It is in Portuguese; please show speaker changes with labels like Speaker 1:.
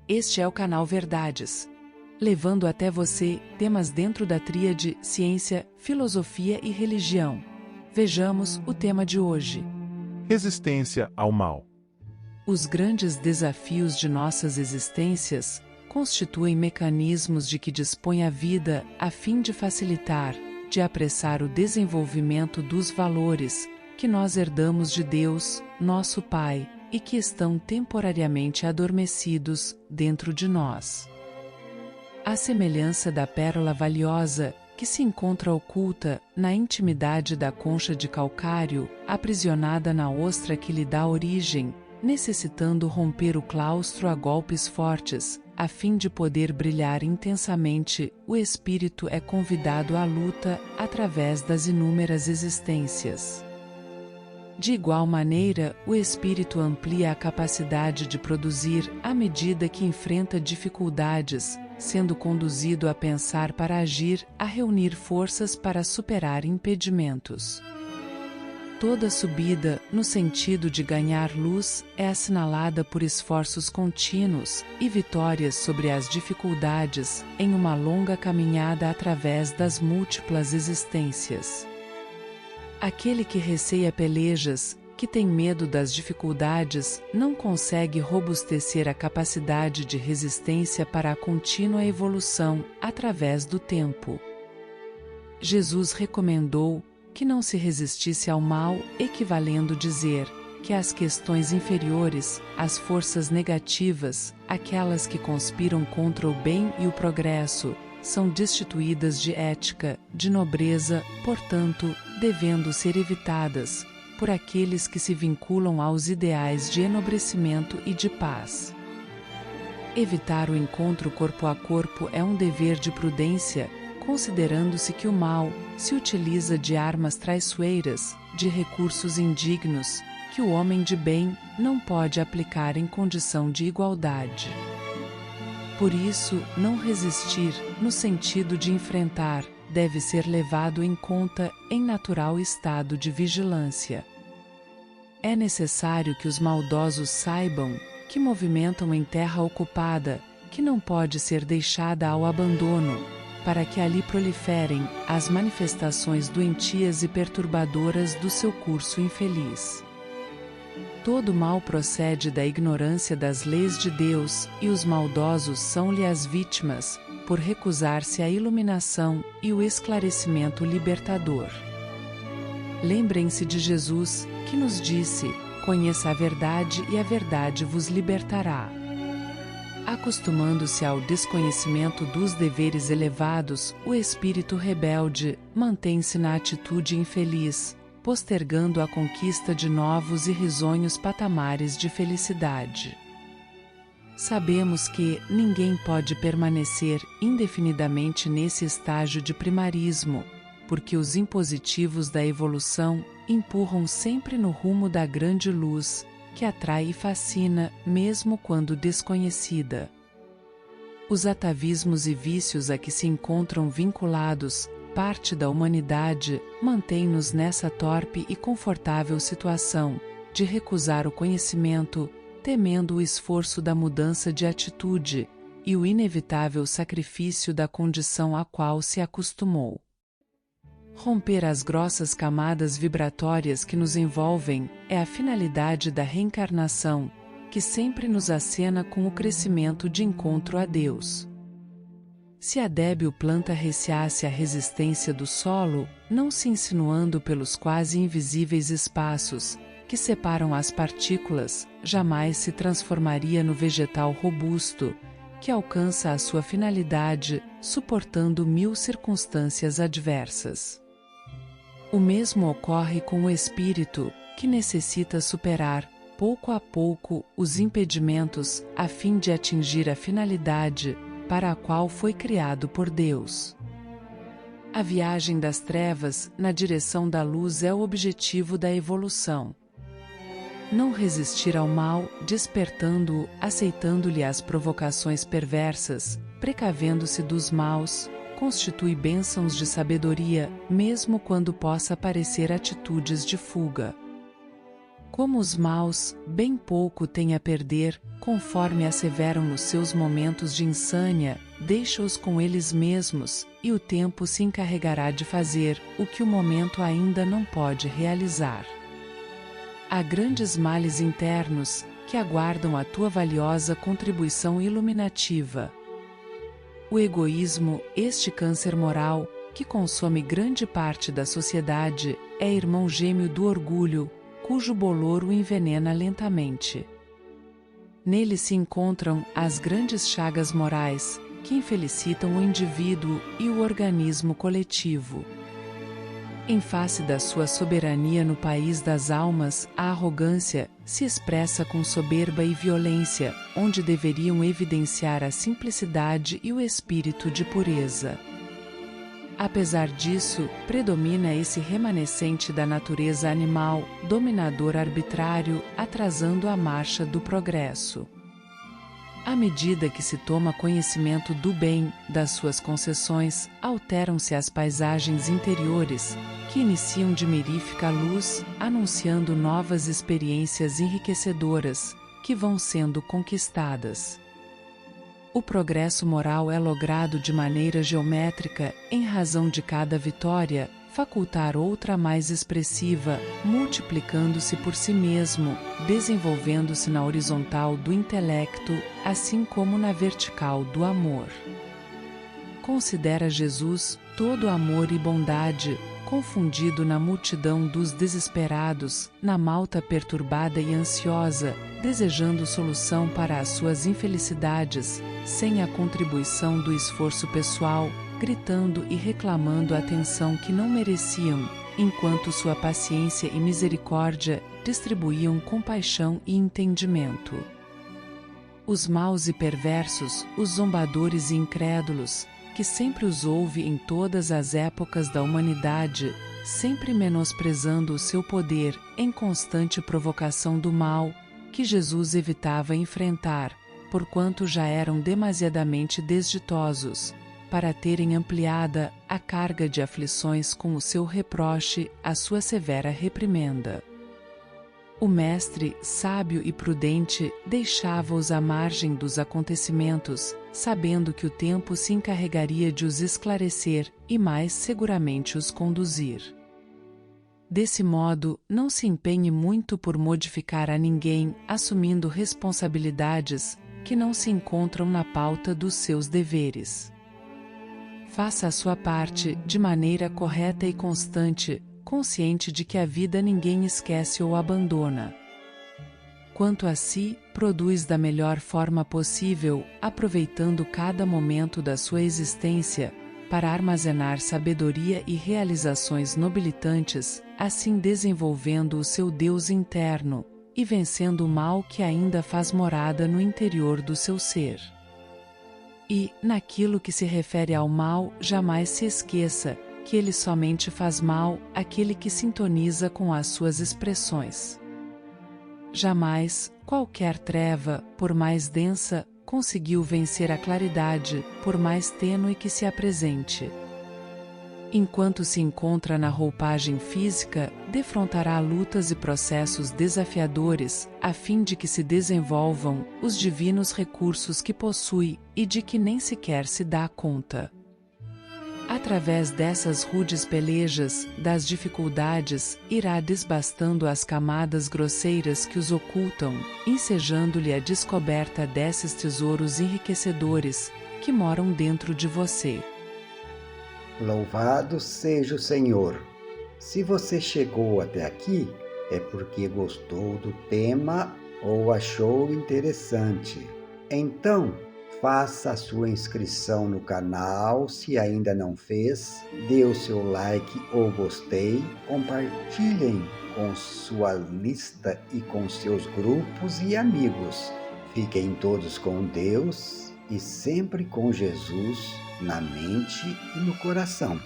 Speaker 1: Este é o canal Verdades, levando até você temas dentro da tríade ciência, filosofia e religião. Vejamos o tema de hoje.
Speaker 2: Resistência ao mal.
Speaker 1: Os grandes desafios de nossas existências constituem mecanismos de que dispõe a vida a fim de facilitar, de apressar o desenvolvimento dos valores que nós herdamos de Deus, nosso Pai, e que estão temporariamente adormecidos dentro de nós. À semelhança da pérola valiosa, que se encontra oculta na intimidade da concha de calcário, aprisionada na ostra que lhe dá origem, necessitando romper o claustro a golpes fortes, a fim de poder brilhar intensamente, o espírito é convidado à luta através das inúmeras existências. De igual maneira, o espírito amplia a capacidade de produzir à medida que enfrenta dificuldades, sendo conduzido a pensar para agir, a reunir forças para superar impedimentos. Toda subida, no sentido de ganhar luz, é assinalada por esforços contínuos e vitórias sobre as dificuldades, em uma longa caminhada através das múltiplas existências. Aquele que receia pelejas, que tem medo das dificuldades, não consegue robustecer a capacidade de resistência para a contínua evolução, através do tempo. Jesus recomendou que não se resistisse ao mal, equivalendo dizer que as questões inferiores, as forças negativas, aquelas que conspiram contra o bem e o progresso, são destituídas de ética, de nobreza, portanto, devendo ser evitadas por aqueles que se vinculam aos ideais de enobrecimento e de paz. Evitar o encontro corpo a corpo é um dever de prudência, considerando-se que o mal se utiliza de armas traiçoeiras, de recursos indignos, que o homem de bem não pode aplicar em condição de igualdade. Por isso, não resistir, no sentido de enfrentar, deve ser levado em conta em natural estado de vigilância. É necessário que os maldosos saibam que movimentam em terra ocupada, que não pode ser deixada ao abandono, para que ali proliferem as manifestações doentias e perturbadoras do seu curso infeliz. Todo mal procede da ignorância das leis de Deus, e os maldosos são-lhe as vítimas, por recusar-se à iluminação e o esclarecimento libertador. Lembrem-se de Jesus, que nos disse: "Conheça a verdade e a verdade vos libertará." Acostumando-se ao desconhecimento dos deveres elevados, o espírito rebelde mantém-se na atitude infeliz, postergando a conquista de novos e risonhos patamares de felicidade. Sabemos que ninguém pode permanecer indefinidamente nesse estágio de primarismo, porque os impositivos da evolução empurram sempre no rumo da grande luz, que atrai e fascina, mesmo quando desconhecida. Os atavismos e vícios a que se encontram vinculados parte da humanidade, mantém-nos nessa torpe e confortável situação, de recusar o conhecimento, temendo o esforço da mudança de atitude, e o inevitável sacrifício da condição à qual se acostumou. Romper as grossas camadas vibratórias que nos envolvem é a finalidade da reencarnação, que sempre nos acena com o crescimento de encontro a Deus. Se a débil planta receasse a resistência do solo, não se insinuando pelos quase invisíveis espaços que separam as partículas, jamais se transformaria no vegetal robusto, que alcança a sua finalidade, suportando 1000 circunstâncias adversas. O mesmo ocorre com o espírito, que necessita superar, pouco a pouco, os impedimentos, a fim de atingir a finalidade para a qual foi criado por Deus. A viagem das trevas na direção da luz é o objetivo da evolução. Não resistir ao mal, despertando-o, aceitando-lhe as provocações perversas, precavendo-se dos maus, constitui bênçãos de sabedoria, mesmo quando possa parecer atitudes de fuga. Como os maus, bem pouco têm a perder, conforme asseveram nos seus momentos de insânia, deixa-os com eles mesmos, e o tempo se encarregará de fazer o que o momento ainda não pode realizar. Há grandes males internos, que aguardam a tua valiosa contribuição iluminativa. O egoísmo, este câncer moral, que consome grande parte da sociedade, é irmão gêmeo do orgulho, cujo bolor o envenena lentamente. Nele se encontram as grandes chagas morais, que infelicitam o indivíduo e o organismo coletivo. Em face da sua soberania no país das almas, a arrogância se expressa com soberba e violência, onde deveriam evidenciar a simplicidade e o espírito de pureza. Apesar disso, predomina esse remanescente da natureza animal, dominador arbitrário, atrasando a marcha do progresso. À medida que se toma conhecimento do bem, das suas concessões, alteram-se as paisagens interiores, que iniciam de mirífica luz, anunciando novas experiências enriquecedoras, que vão sendo conquistadas. O progresso moral é logrado de maneira geométrica, em razão de cada vitória, facultar outra mais expressiva, multiplicando-se por si mesmo, desenvolvendo-se na horizontal do intelecto, assim como na vertical do amor. Considera Jesus todo amor e bondade, confundido na multidão dos desesperados, na malta perturbada e ansiosa, desejando solução para as suas infelicidades, sem a contribuição do esforço pessoal, gritando e reclamando a atenção que não mereciam, enquanto sua paciência e misericórdia distribuíam compaixão e entendimento. Os maus e perversos, os zombadores e incrédulos, que sempre os houve em todas as épocas da humanidade, sempre menosprezando o seu poder em constante provocação do mal, que Jesus evitava enfrentar, porquanto já eram demasiadamente desditosos, para terem ampliada a carga de aflições com o seu reproche, a sua severa reprimenda. O mestre, sábio e prudente, deixava-os à margem dos acontecimentos, sabendo que o tempo se encarregaria de os esclarecer e mais seguramente os conduzir. Desse modo, não se empenhe muito por modificar a ninguém, assumindo responsabilidades que não se encontram na pauta dos seus deveres. Faça a sua parte de maneira correta e constante, consciente de que a vida ninguém esquece ou abandona. Quanto a si, produz da melhor forma possível, aproveitando cada momento da sua existência, para armazenar sabedoria e realizações nobilitantes, assim desenvolvendo o seu Deus interno, e vencendo o mal que ainda faz morada no interior do seu ser. E, naquilo que se refere ao mal, jamais se esqueça que ele somente faz mal àquele que sintoniza com as suas expressões. Jamais, qualquer treva, por mais densa, conseguiu vencer a claridade, por mais tênue que se apresente. Enquanto se encontra na roupagem física, defrontará lutas e processos desafiadores, a fim de que se desenvolvam os divinos recursos que possui e de que nem sequer se dá conta. Através dessas rudes pelejas, das dificuldades, irá desbastando as camadas grosseiras que os ocultam, ensejando-lhe a descoberta desses tesouros enriquecedores, que moram dentro de você.
Speaker 3: Louvado seja o Senhor! Se você chegou até aqui, é porque gostou do tema ou achou interessante. Então, faça a sua inscrição no canal se ainda não fez, dê o seu like ou gostei, compartilhem com sua lista e com seus grupos e amigos. Fiquem todos com Deus e sempre com Jesus na mente e no coração.